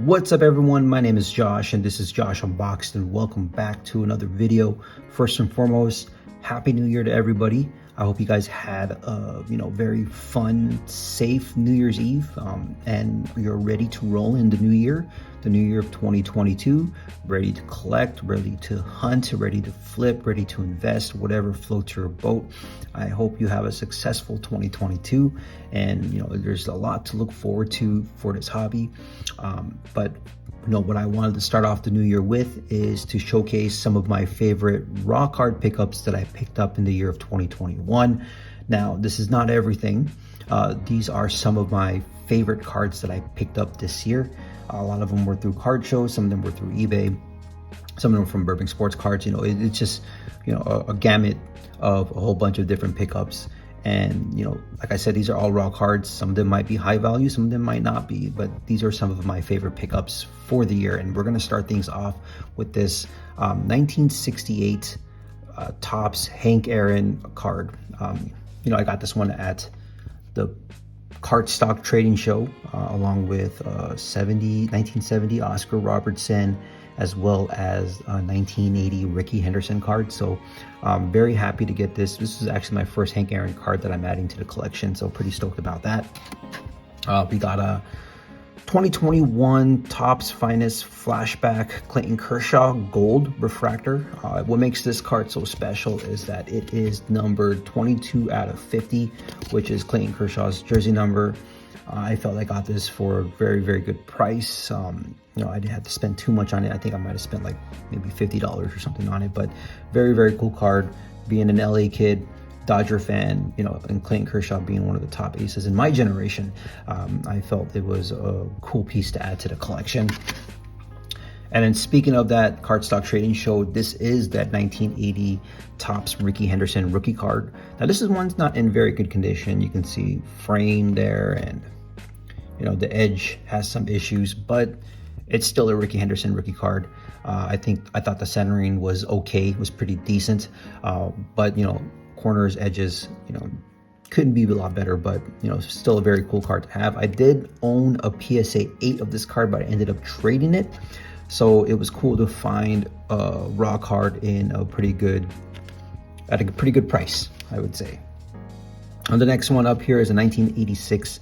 What's up everyone, my name is Josh and this is Josh Unboxed and welcome back to another video. First and foremost, Happy New Year to everybody. I hope you guys had a very fun, safe New Year's Eve and you're ready to roll in the new year of 2022, ready to collect, ready to hunt, ready to flip, ready to invest, whatever floats your boat. I hope you have a successful 2022 and there's a lot to look forward to for this hobby. But what I wanted to start off the new year with is to showcase some of my favorite raw card pickups that I picked up in the year of 2021. Now, this is not everything. These are some of my favorite cards that I picked up this year. A lot of them were through card shows, some of them were through eBay, some of them from Burbank Sports Cards. It's just a gamut of a whole bunch of different pickups. And like I said, these are all raw cards. Some of them might be high value, some of them might not be, but these are some of my favorite pickups for the year. And we're going to start things off with this 1968 Topps Hank Aaron card. I got this one at the Card Stock Trading Show along with 1970 Oscar Robertson, as well as 1980 Ricky Henderson card. So I'm very happy to get this. This is actually my first Hank Aaron card that I'm adding to the collection, so pretty stoked about that. We got a 2021 Topps Finest Flashback Clayton Kershaw Gold Refractor. What makes this card so special is that it is numbered 22 out of 50, which is Clayton Kershaw's jersey number. I felt I got this for a very, very good price. I didn't have to spend too much on it. I think I might have spent like maybe $50 or something on it, but very, very cool card. Being an LA kid, Dodger fan, and Clayton Kershaw being one of the top aces in my generation, I felt it was a cool piece to add to the collection. And then speaking of that Card Stock Trading Show, this is that 1980 Topps Ricky Henderson rookie card. Now this is one's not in very good condition. You can see frame there, and the edge has some issues, but it's still a Ricky Henderson rookie card. I thought the centering was okay, was pretty decent, but corners, edges, couldn't be a lot better, but still a very cool card to have. I did own a PSA 8 of this card, but I ended up trading it, so it was cool to find a raw card in at a pretty good price, I would say. And the next one up here is a 1986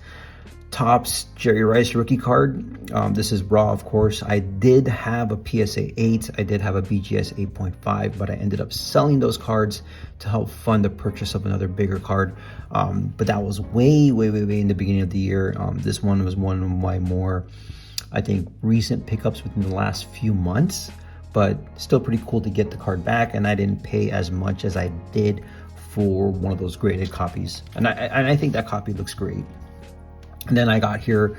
Topps Jerry Rice rookie card. This is raw, of course. I did have a PSA 8, I did have a BGS 8.5, but I ended up selling those cards to help fund the purchase of another bigger card. But that was way in the beginning of the year. This one was one of my more, I think, recent pickups within the last few months, but still pretty cool to get the card back, and I didn't pay as much as I did for one of those graded copies. And I think that copy looks great. And then I got here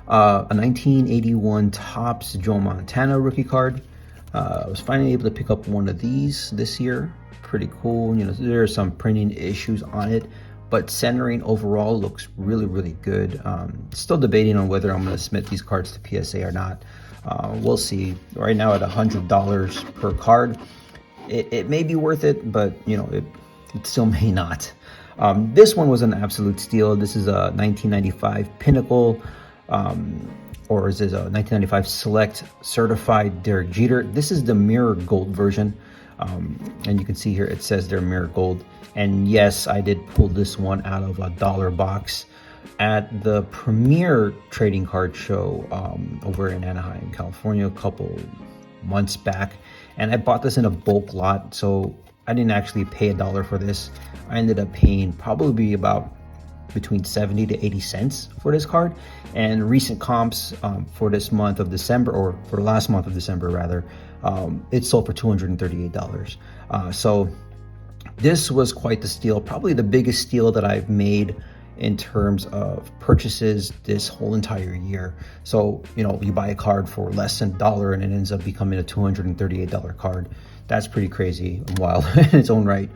a 1981 Topps Joe Montana rookie card. I was finally able to pick up one of these this year. Pretty cool. There are some printing issues on it, but centering overall looks really good. Still debating on whether I'm going to submit these cards to PSA or not. We'll see. Right now at $100 per card, it may be worth it, but it still may not. This one was an absolute steal. This is a 1995 Pinnacle, or is this a 1995 Select Certified Derek Jeter. This is the mirror gold version, and you can see here it says they're mirror gold. And yes, I did pull this one out of a dollar box at the Premier Trading Card Show over in Anaheim, California, a couple months back, and I bought this in a bulk lot, so I didn't actually pay $1 for this. I ended up paying probably about between 70 to 80 cents for this card. And recent comps for this month of December, or for the last month of December rather, it sold for $238. So this was quite the steal, probably the biggest steal that I've made in terms of purchases this whole entire year. So you buy a card for less than $1 and it ends up becoming a $238 card. That's pretty crazy and wild in its own right.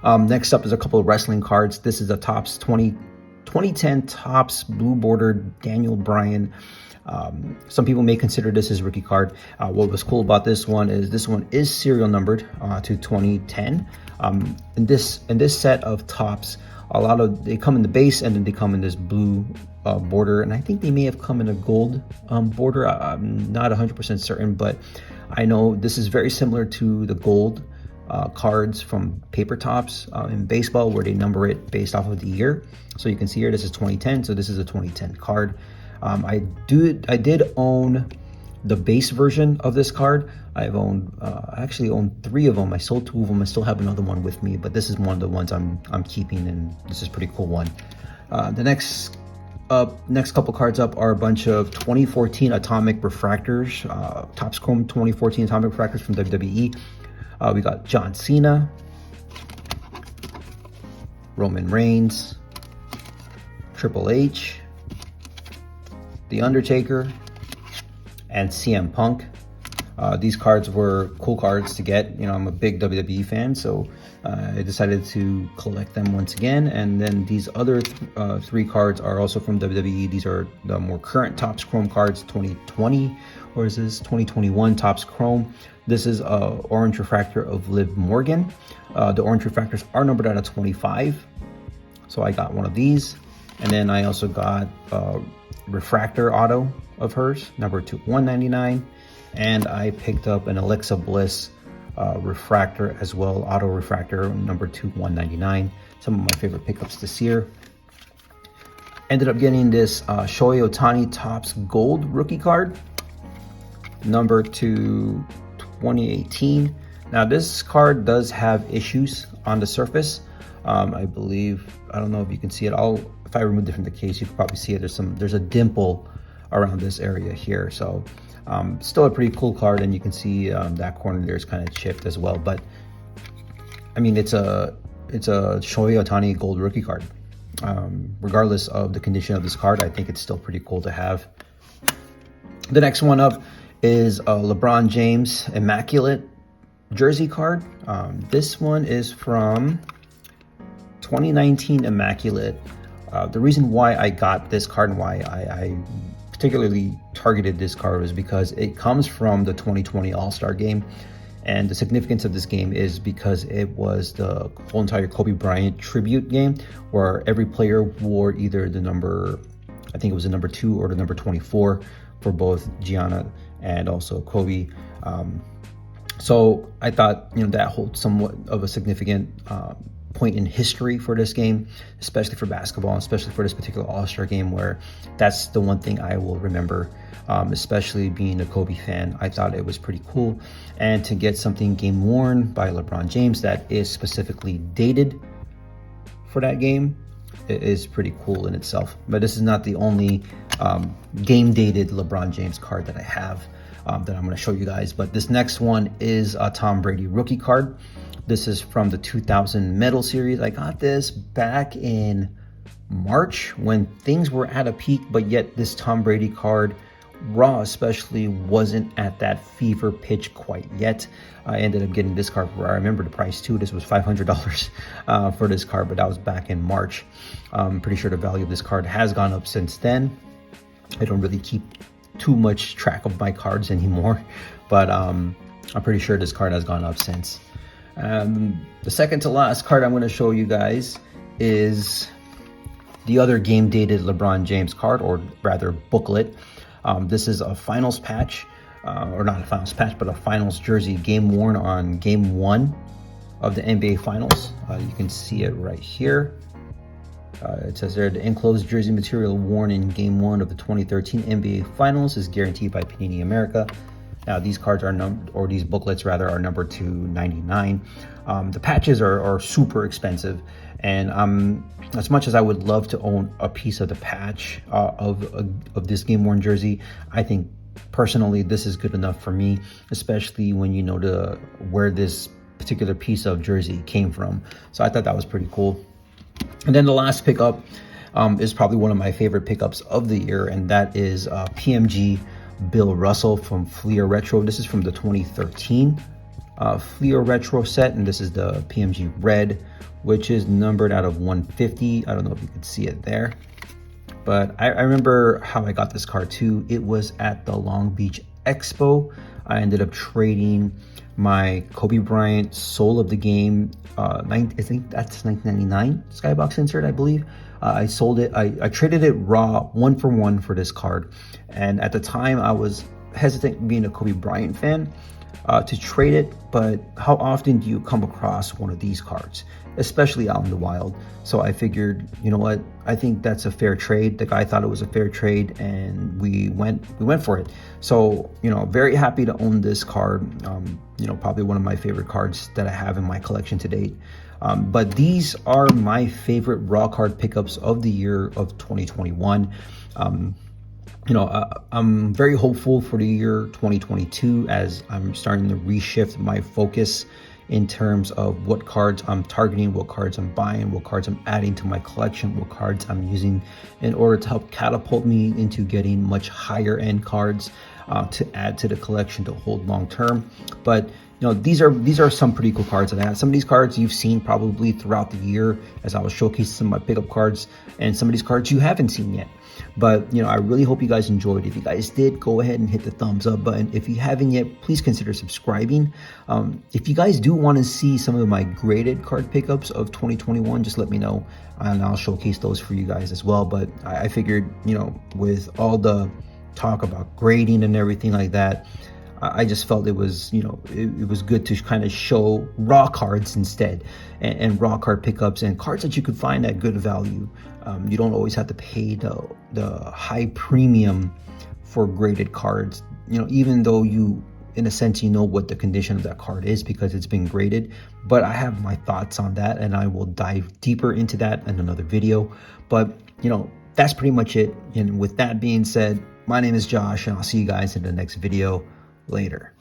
Next up is a couple of wrestling cards. This is a Topps 2010 Topps blue bordered Daniel Bryan. Some people may consider this as rookie card. What was cool about this one is serial numbered to 2010. In this set of Topps they come in the base, and then they come in this blue border, and I think they may have come in a gold border. I'm not 100% certain, but I know this is very similar to the gold cards from paper tops in baseball, where they number it based off of the year. So you can see here, this is 2010, so this is a 2010 card. I did own the base version of this card. I actually owned 3 of them. I sold 2 of them. I still have another one with me, but this is one of the ones I'm keeping, and this is a pretty cool one. The next couple cards up are a bunch of 2014 Atomic Refractors, Topps Chrome 2014 Atomic Refractors from WWE. We got John Cena, Roman Reigns, Triple H, The Undertaker, and CM Punk. These cards were cool cards to get. You know, I'm a big WWE fan, so I decided to collect them once again. And then these other 3 cards are also from WWE. These are the more current Topps Chrome cards, 2020, or is this 2021 Topps Chrome? This is Orange Refractor of Liv Morgan. The Orange Refractors are numbered out of 25, so I got one of these. And then I also got Refractor auto of hers, number 199, and I picked up an Alexa Bliss refractor as well, auto refractor, number 199. Some of my favorite pickups this year. Ended up getting this Shohei Ohtani Topps Gold rookie card, number 2018. Now this card does have issues on the surface. I believe, I don't know if you can see it. If I remove it from the case, you can probably see it. There's a dimple around this area here. So still a pretty cool card, and you can see that corner there is kind of chipped as well. But I mean, it's a Shohei Ohtani Gold rookie card. Regardless of the condition of this card, I think it's still pretty cool to have. The next one up is a LeBron James Immaculate jersey card. This one is from 2019 Immaculate. The reason why I got this card and why I particularly targeted this card was because it comes from the 2020 All-Star game. And the significance of this game is because it was the whole entire Kobe Bryant tribute game, where every player wore either the number, I think it was the number 2 or the number 24 for both Gianna and also Kobe. So I thought, you know, that holds somewhat of a significant point in history for this game, especially for basketball, especially for this particular All-Star game, where that's the one thing I will remember, especially being a Kobe fan. I thought it was pretty cool. And to get something game worn by LeBron James that is specifically dated for that game, it is pretty cool in itself. But this is not the only game dated LeBron James card that I have that I'm going to show you guys. But this next one is a Tom Brady rookie card. This is from the 2000 Medal Series. I got this back in March when things were at a peak, but yet this Tom Brady card, raw especially, wasn't at that fever pitch quite yet. I ended up getting this card for, I remember the price too. This was $500 for this card, but that was back in March. I'm pretty sure the value of this card has gone up since then. I don't really keep too much track of my cards anymore, but I'm pretty sure this card has gone up since. The second to last card I'm going to show you guys is the other game dated LeBron James card, or rather booklet. This is a finals patch, or not a finals patch, but a finals jersey, game worn on game 1 of the NBA Finals. You can see it right here. It says there, the enclosed jersey material worn in game 1 of the 2013 NBA Finals is guaranteed by Panini America. Now these cards are numbered, or these booklets rather, are numbered to 99. The patches are super expensive, and as much as I would love to own a piece of the patch of this game worn jersey, I think personally this is good enough for me, especially when you know where this particular piece of jersey came from. So I thought that was pretty cool. And then the last pickup is probably one of my favorite pickups of the year, and that is PMG Bill Russell from Fleer Retro. This is from the 2013 Fleer Retro set, and this is the PMG Red, which is numbered out of 150. I don't know if you can see it there, but I remember how I got this card too. It was at the Long Beach Expo. I ended up trading my Kobe Bryant Soul of the Game, I think that's 1999 Skybox insert, I believe. I sold it. I traded it raw 1-for-1 for this card. And at the time, I was hesitant, being a Kobe Bryant fan, to trade it. But how often do you come across one of these cards, especially out in the wild? So I figured, you know what, I think that's a fair trade. The guy thought it was a fair trade, and we went for it. So, you know, very happy to own this card. You know, probably one of my favorite cards that I have in my collection to date. But these are my favorite raw card pickups of the year of 2021. You know, I'm very hopeful for the year 2022, as I'm starting to reshift my focus in terms of what cards I'm targeting, what cards I'm buying, what cards I'm adding to my collection, what cards I'm using in order to help catapult me into getting much higher end cards to add to the collection to hold long term. But you know, these are some pretty cool cards that I have. Some of these cards you've seen probably throughout the year as I was showcasing some of my pickup cards, and some of these cards you haven't seen yet. But you know, I really hope you guys enjoyed. If you guys did, go ahead and hit the thumbs up button. If you haven't yet, please consider subscribing. If you guys do want to see some of my graded card pickups of 2021, just let me know and I'll showcase those for you guys as well. But I figured, you know, with all the talk about grading and everything like that, I just felt it was, you know, it was good to kind of show raw cards instead, and raw card pickups and cards that you could find at good value. You don't always have to pay the high premium for graded cards, you know, even though you, in a sense, you know what the condition of that card is because it's been graded. But I have my thoughts on that, and I will dive deeper into that in another video. But, you know, that's pretty much it. And with that being said, my name is Josh, and I'll see you guys in the next video. Later.